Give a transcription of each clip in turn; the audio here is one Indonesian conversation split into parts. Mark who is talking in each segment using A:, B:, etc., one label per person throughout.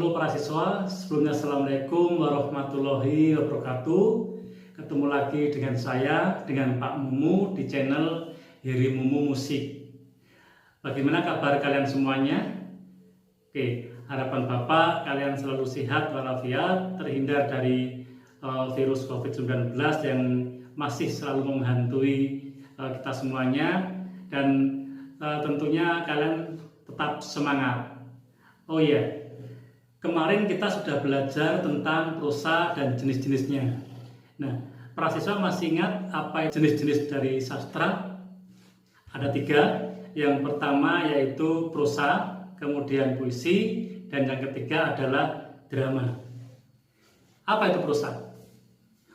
A: Halo para siswa, sebelumnya Assalamualaikum warahmatullahi wabarakatuh. Ketemu lagi dengan saya, dengan Pak Mumu di channel Heri Mumu Musik. Bagaimana kabar kalian semuanya? Oke, harapan Bapak kalian selalu sehat walafiat, terhindar dari virus COVID-19 yang masih selalu menghantui kita semuanya, dan tentunya kalian tetap semangat. Oh iya, kemarin kita sudah belajar tentang prosa dan jenis-jenisnya. Nah, para siswa masih ingat apa jenis-jenis dari sastra? Ada 3. Yang pertama yaitu prosa, kemudian puisi, dan yang ketiga adalah drama. Apa itu prosa?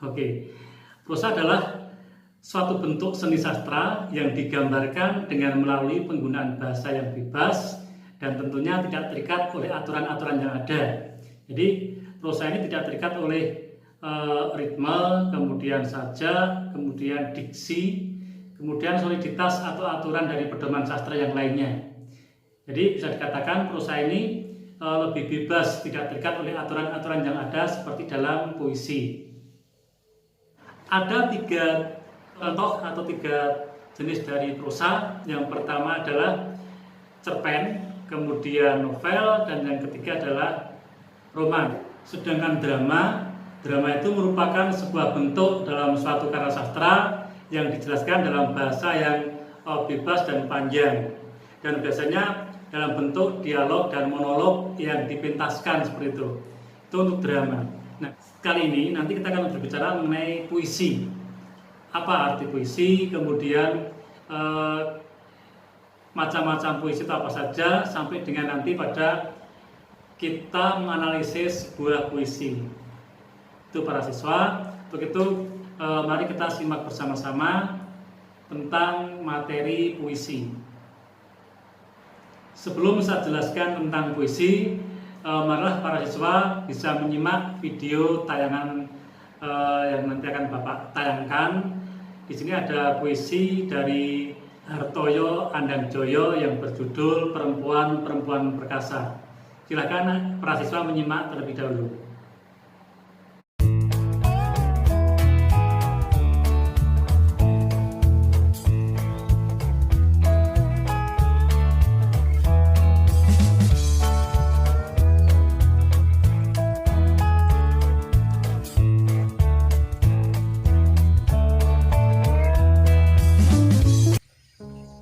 A: Oke, prosa adalah suatu bentuk seni sastra yang digambarkan dengan melalui penggunaan bahasa yang bebas dan tentunya tidak terikat oleh aturan-aturan yang ada. Jadi prosa ini tidak terikat oleh ritme, kemudian sajak, kemudian diksi, kemudian soliditas atau aturan dari pedoman sastra yang lainnya. Jadi bisa dikatakan prosa ini lebih bebas, tidak terikat oleh aturan-aturan yang ada seperti dalam puisi. Ada 3 contoh atau 3 jenis dari prosa. Yang pertama adalah cerpen, kemudian novel, dan yang ketiga adalah roman. Sedangkan drama itu merupakan sebuah bentuk dalam suatu karya sastra yang dijelaskan dalam bahasa yang bebas dan panjang, dan biasanya dalam bentuk dialog dan monolog yang dipentaskan seperti itu. Itu untuk drama. Nah, kali ini nanti kita akan berbicara mengenai puisi. Apa arti puisi, kemudian macam-macam puisi itu apa saja, sampai dengan nanti pada kita menganalisis sebuah puisi. Itu para siswa. Untuk itu mari kita simak bersama-sama tentang materi puisi. Sebelum saya jelaskan tentang puisi, marilah para siswa bisa menyimak video tayangan yang nanti akan Bapak tayangkan. Di sini ada puisi dari Hartoyo Andangjoyo yang berjudul Perempuan-Perempuan Perkasa. Silakan para siswa menyimak terlebih dahulu.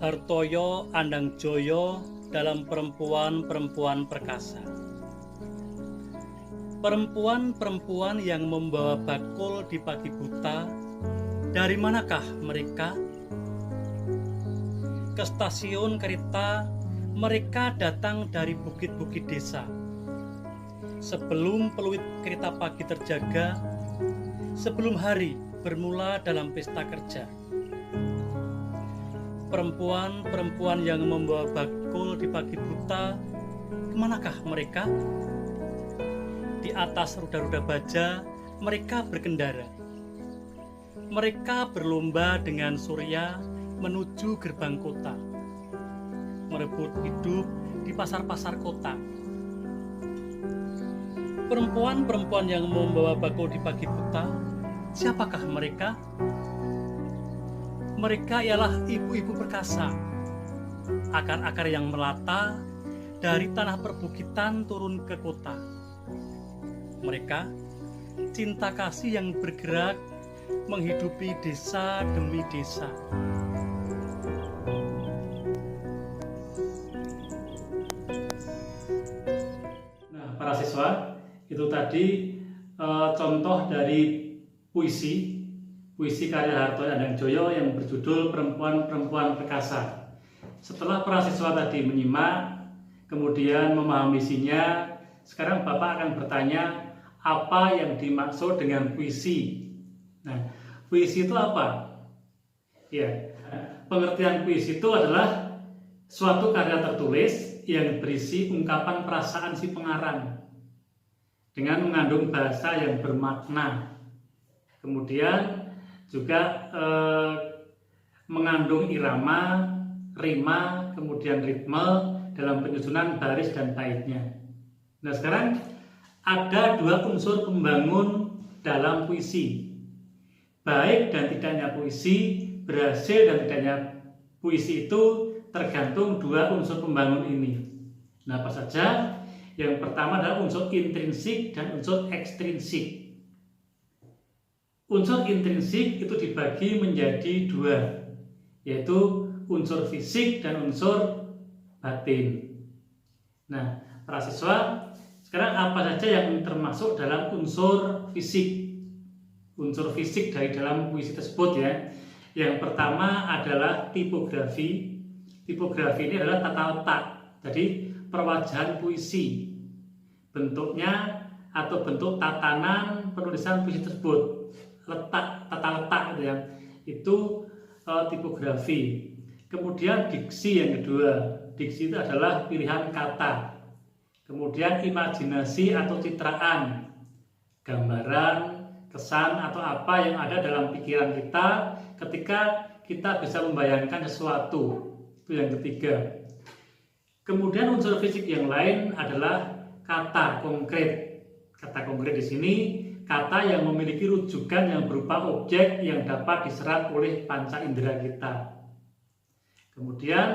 A: Hartoyo Andangjoyo dalam Perempuan-Perempuan Perkasa. Perempuan-perempuan yang membawa bakul di pagi buta, dari manakah mereka? Ke stasiun kereta mereka datang dari bukit-bukit desa. Sebelum peluit kereta pagi terjaga, sebelum hari bermula dalam pesta kerja. Perempuan-perempuan yang membawa bakul di pagi buta, kemanakah mereka? Di atas ruda-ruda baja mereka berkendara. Mereka berlomba dengan surya menuju gerbang kota, merebut hidup di pasar-pasar kota. Perempuan-perempuan yang membawa bakul di pagi buta, siapakah mereka? Mereka ialah ibu-ibu perkasa, akar-akar yang melata dari tanah perbukitan turun ke kota. Mereka cinta kasih yang bergerak menghidupi desa demi desa. Nah, para siswa, itu tadi contoh dari puisi karya Hartoyo Andangjoyo yang berjudul Perempuan-Perempuan Perkasa. Setelah para siswa tadi menyimak, kemudian memahami isinya, sekarang Bapak akan bertanya apa yang dimaksud dengan puisi. Nah, puisi itu apa? Ya, pengertian puisi itu adalah suatu karya tertulis yang berisi ungkapan perasaan si pengarang dengan mengandung bahasa yang bermakna. Kemudian juga mengandung irama, rima, kemudian ritme dalam penyusunan baris dan baitnya. Nah, sekarang ada dua unsur pembangun dalam puisi. Baik dan tidaknya puisi, berhasil dan tidaknya puisi itu tergantung dua unsur pembangun ini. Nah, apa saja? Yang pertama adalah unsur intrinsik dan unsur ekstrinsik. Unsur intrinsik itu dibagi menjadi dua, yaitu unsur fisik dan unsur batin. Nah, para siswa, sekarang apa saja yang termasuk dalam unsur fisik? Unsur fisik dari dalam puisi tersebut ya. Yang pertama adalah tipografi. Tipografi ini adalah tata letak. Jadi perwajahan puisi, bentuknya atau bentuk tatanan penulisan puisi tersebut, tata letak gitu ya. Itu tipografi. Kemudian diksi yang kedua. Diksi itu adalah pilihan kata. Kemudian imajinasi atau citraan, gambaran, kesan atau apa yang ada dalam pikiran kita ketika kita bisa membayangkan sesuatu. Itu yang ketiga. Kemudian unsur fisik yang lain adalah kata konkret. Kata konkret di sini kata yang memiliki rujukan yang berupa objek yang dapat diserap oleh panca indera kita. Kemudian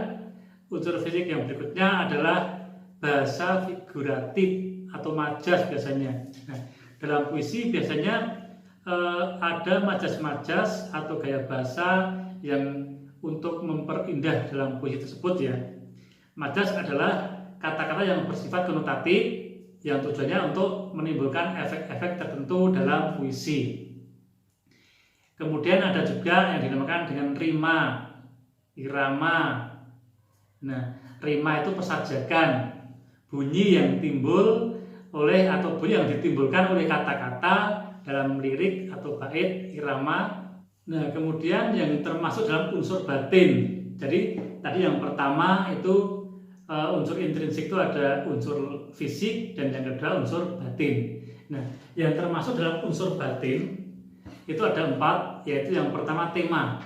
A: unsur fisik yang berikutnya adalah bahasa figuratif atau majas biasanya. Nah, dalam puisi biasanya ada majas-majas atau gaya bahasa yang untuk memperindah dalam puisi tersebut ya. Majas adalah kata-kata yang bersifat konotatif yang tujuannya untuk menimbulkan efek-efek tertentu dalam puisi. Kemudian ada juga yang dinamakan dengan rima, irama. Nah, rima itu pesajakan, bunyi yang timbul oleh atau bunyi yang ditimbulkan oleh kata-kata dalam lirik atau bait irama. Nah, kemudian yang termasuk dalam unsur batin. Jadi tadi yang pertama itu unsur intrinsik itu ada unsur fisik dan yang kedua unsur batin. Nah, yang termasuk dalam unsur batin itu ada 4, yaitu yang pertama tema.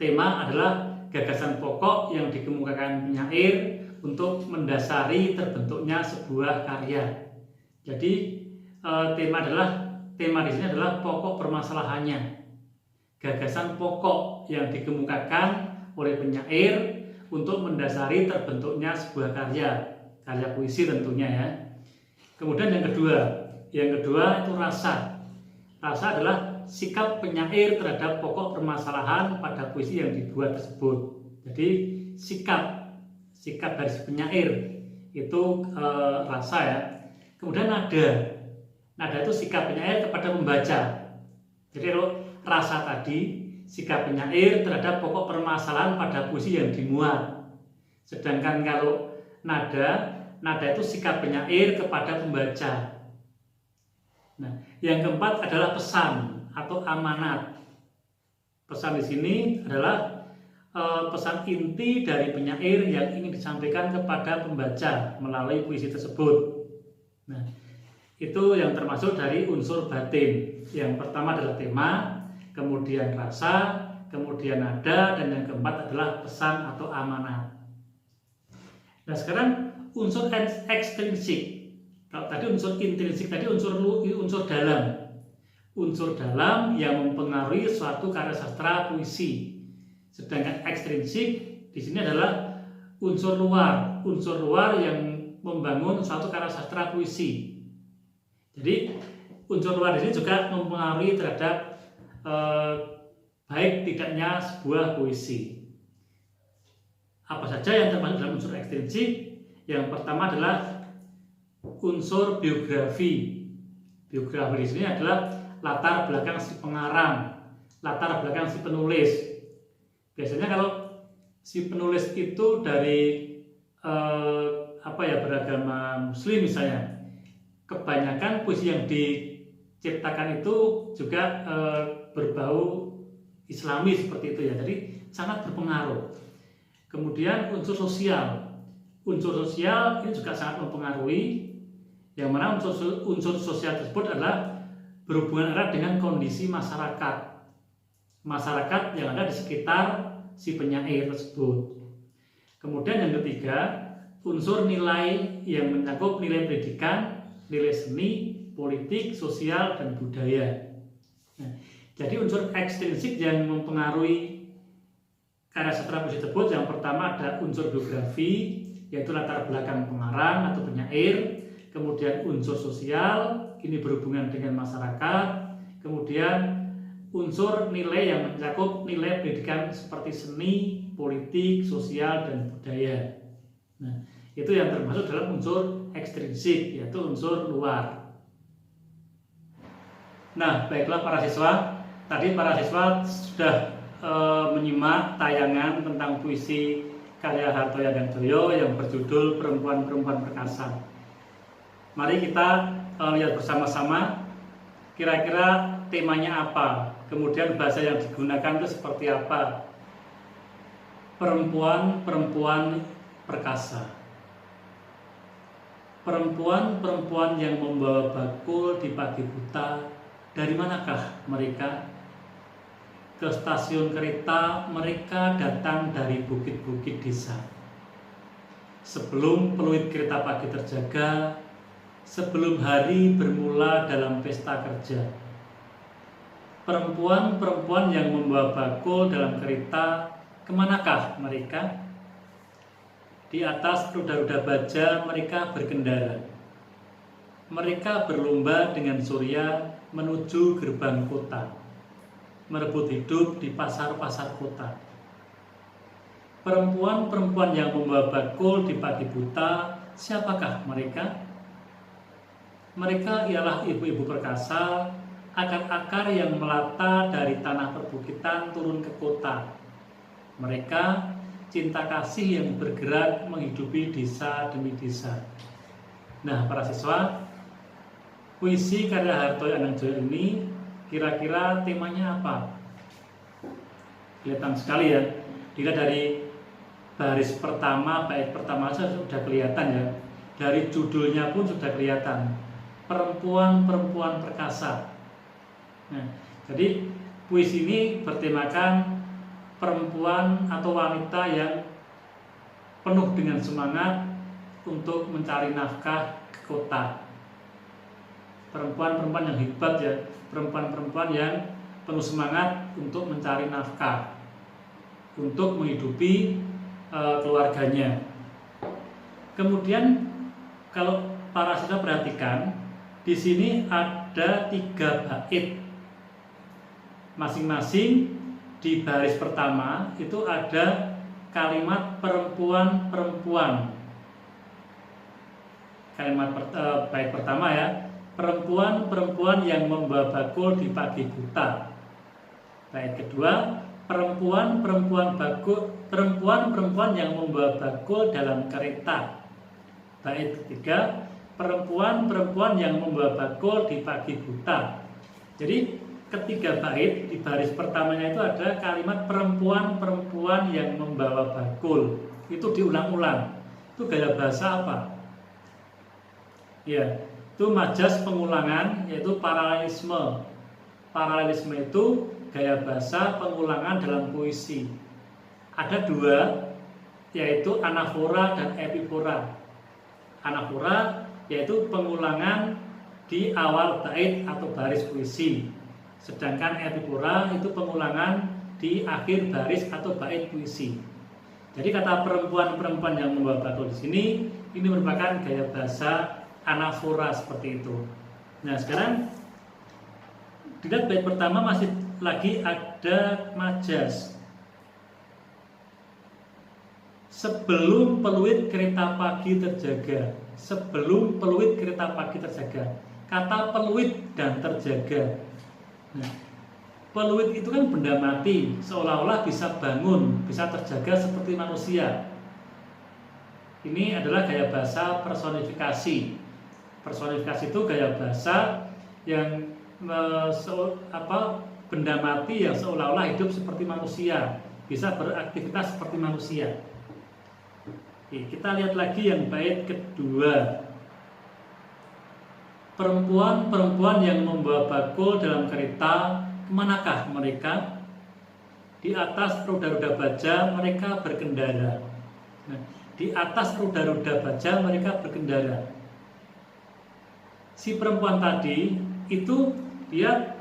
A: Tema adalah gagasan pokok yang dikemukakan penyair untuk mendasari terbentuknya sebuah karya. Jadi tema di sini adalah pokok permasalahannya, gagasan pokok yang dikemukakan oleh penyair untuk mendasari terbentuknya sebuah karya puisi tentunya ya. Kemudian yang kedua itu rasa. Rasa adalah sikap penyair terhadap pokok permasalahan pada puisi yang dibuat tersebut. Jadi sikap dari penyair itu rasa ya. Kemudian nada itu sikap penyair kepada pembaca. Jadi kalau rasa tadi sikap penyair terhadap pokok permasalahan pada puisi yang dimuat. Sedangkan kalau nada itu sikap penyair kepada pembaca. Nah, yang keempat adalah pesan atau amanat. Pesan di sini adalah pesan inti dari penyair yang ingin disampaikan kepada pembaca melalui puisi tersebut. Nah, itu yang termasuk dari unsur batin. Yang pertama adalah tema, kemudian rasa, kemudian nada, dan yang keempat adalah pesan atau amanat. Nah, sekarang unsur ekstrinsik. Kalau tadi unsur intrinsik, tadi unsur dalam. Unsur dalam yang mempengaruhi suatu karya sastra puisi. Sedangkan ekstrinsik di sini adalah unsur luar yang membangun suatu karya sastra puisi. Jadi unsur luar di sini juga mempengaruhi terhadap baik tidaknya sebuah puisi. Apa saja yang termasuk dalam unsur ekstrinsik? Yang pertama adalah unsur biografi. Biografi di sini adalah latar belakang si pengarang, latar belakang si penulis. Biasanya kalau si penulis itu dari beragama Muslim misalnya, kebanyakan puisi yang diciptakan itu juga berbau Islami seperti itu ya. Jadi sangat berpengaruh. Kemudian unsur sosial ini juga sangat mempengaruhi, yang mana unsur sosial tersebut adalah berhubungan erat dengan kondisi masyarakat yang ada di sekitar si penyair tersebut. Kemudian yang ketiga, unsur nilai yang mencakup nilai pendidikan, nilai seni, politik, sosial, dan budaya. Nah, jadi unsur ekstrinsik yang mempengaruhi karya sastra puisi tersebut, yang pertama ada unsur biografi, yaitu latar belakang pengarang atau penyair. Kemudian unsur sosial, ini berhubungan dengan masyarakat. Kemudian unsur nilai yang mencakup nilai pendidikan seperti seni, politik, sosial, dan budaya. Nah, itu yang termasuk dalam unsur ekstrinsik, yaitu unsur luar. Nah, baiklah para siswa, tadi para siswa sudah menyimak tayangan tentang puisi karya Hartoyo Hadangdoyo yang berjudul Perempuan-Perempuan Perkasa. Mari kita lihat bersama-sama kira-kira temanya apa, kemudian bahasa yang digunakan itu seperti apa. Perempuan-perempuan perkasa. Perempuan-perempuan yang membawa bakul di pagi buta, dari manakah mereka? Ke stasiun kereta mereka datang dari bukit-bukit desa. Sebelum peluit kereta pagi terjaga, sebelum hari bermula dalam pesta kerja. Perempuan-perempuan yang membawa bakul dalam kereta, kemanakah mereka? Di atas roda-roda baja mereka berkendara. Mereka berlomba dengan surya menuju gerbang kota, merebut hidup di pasar-pasar kota. Perempuan-perempuan yang membawa bakul di pagi buta, siapakah mereka? Mereka ialah ibu-ibu perkasa, akar-akar yang melata dari tanah perbukitan turun ke kota. Mereka cinta kasih yang bergerak menghidupi desa demi desa. Nah, para siswa, puisi karya Hartoyo Hadangdoyo ini kira-kira temanya apa? Kelihatan sekali ya. Dilihat dari baris pertama, bait pertama saja sudah kelihatan ya. Dari judulnya pun sudah kelihatan. Perempuan-perempuan perkasa. Nah, jadi puisi ini bertemakan perempuan atau wanita yang penuh dengan semangat untuk mencari nafkah ke kota. Perempuan-perempuan yang hebat ya, perempuan-perempuan yang penuh semangat untuk mencari nafkah, untuk menghidupi keluarganya. Kemudian kalau para siswa perhatikan, di sini ada 3 bait. Masing-masing di baris pertama itu ada kalimat perempuan-perempuan. Kalimat bait pertama ya, perempuan-perempuan yang membawa bakul di pagi buta. Bait kedua, perempuan-perempuan yang membawa bakul dalam kereta. Bait ketiga, perempuan-perempuan yang membawa bakul di pagi buta. Jadi ketiga bait di baris pertamanya itu ada kalimat perempuan-perempuan yang membawa bakul. Itu diulang-ulang. Itu gaya bahasa apa? Ya, itu majas pengulangan, yaitu paralelisme. Paralelisme itu gaya bahasa pengulangan dalam puisi. Ada 2, yaitu anafora dan epifora. Anafora yaitu pengulangan di awal bait atau baris puisi. Sedangkan epifora itu pengulangan di akhir baris atau bait puisi. Jadi kata perempuan-perempuan yang membawa bakul di sini, ini merupakan gaya bahasa anafora seperti itu. Nah, sekarang dilihat bait pertama masih lagi ada majas. Sebelum peluit kereta pagi terjaga. Sebelum peluit kereta pagi terjaga. Kata peluit dan terjaga. Nah, peluit itu kan benda mati, seolah-olah bisa bangun, bisa terjaga seperti manusia. Ini adalah gaya bahasa personifikasi. Personifikasi itu gaya bahasa yang benda mati yang seolah-olah hidup seperti manusia, bisa beraktivitas seperti manusia. Oke, kita lihat lagi yang bait kedua. Perempuan-perempuan yang membawa bakul dalam kereta, kemanakah mereka? Di atas roda-roda baja mereka berkendara. Nah, di atas roda-roda baja mereka berkendara. Si perempuan tadi itu dia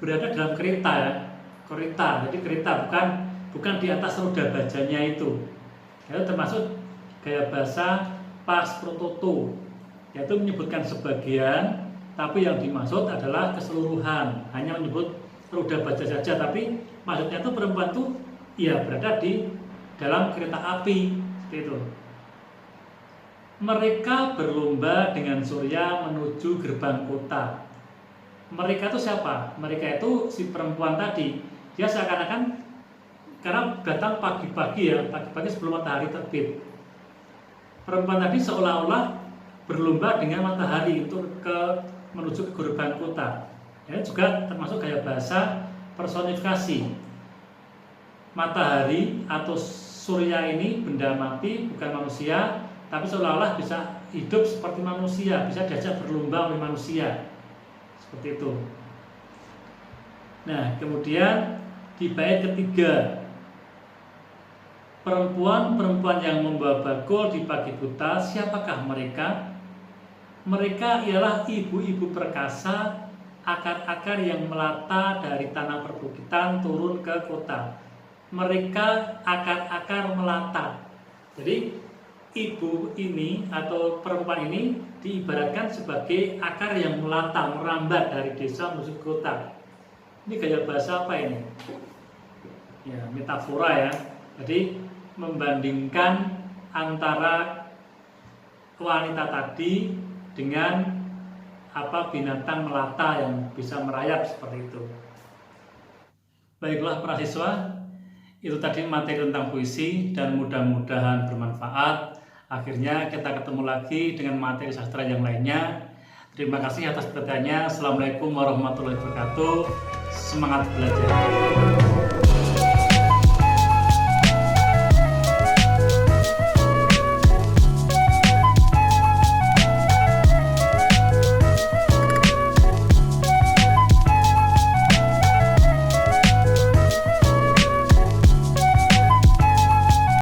A: berada dalam kereta ya, kereta. Jadi kereta bukan di atas roda bajanya itu. Itu termasuk gaya bahasa pas pro toto, yaitu menyebutkan sebagian, tapi yang dimaksud adalah keseluruhan. Hanya menyebut roda baja saja, tapi maksudnya itu perempuan itu ya berada di dalam kereta api seperti itu. Mereka berlomba dengan Surya menuju gerbang kota. Mereka itu siapa? Mereka itu si perempuan tadi. Dia seakan-akan karena datang pagi-pagi ya, pagi-pagi sebelum matahari terbit. Perempuan tadi seolah-olah berlomba dengan matahari untuk menuju ke gerbang kota. Ya, juga termasuk gaya bahasa personifikasi. Matahari atau Surya ini benda mati, bukan manusia, tapi seolah-olah bisa hidup seperti manusia, bisa diajak berlomba oleh manusia. Seperti itu. Nah, kemudian di bait ketiga, perempuan-perempuan yang membawa bakul di pagi buta, siapakah mereka? Mereka ialah ibu-ibu perkasa, akar-akar yang melata dari tanah perbukitan turun ke kota. Mereka akar-akar melata. Jadi ibu ini atau perempuan ini diibaratkan sebagai akar yang melata, merambat dari desa menuju kota. Ini gaya bahasa apa ini? Ya, metafora ya. Jadi membandingkan antara wanita tadi dengan binatang melata yang bisa merayap seperti itu. Baiklah para siswa, itu tadi materi tentang puisi dan mudah-mudahan bermanfaat. Akhirnya kita ketemu lagi dengan materi sastra yang lainnya. Terima kasih atas perhatiannya. Assalamualaikum warahmatullahi wabarakatuh. Semangat belajar.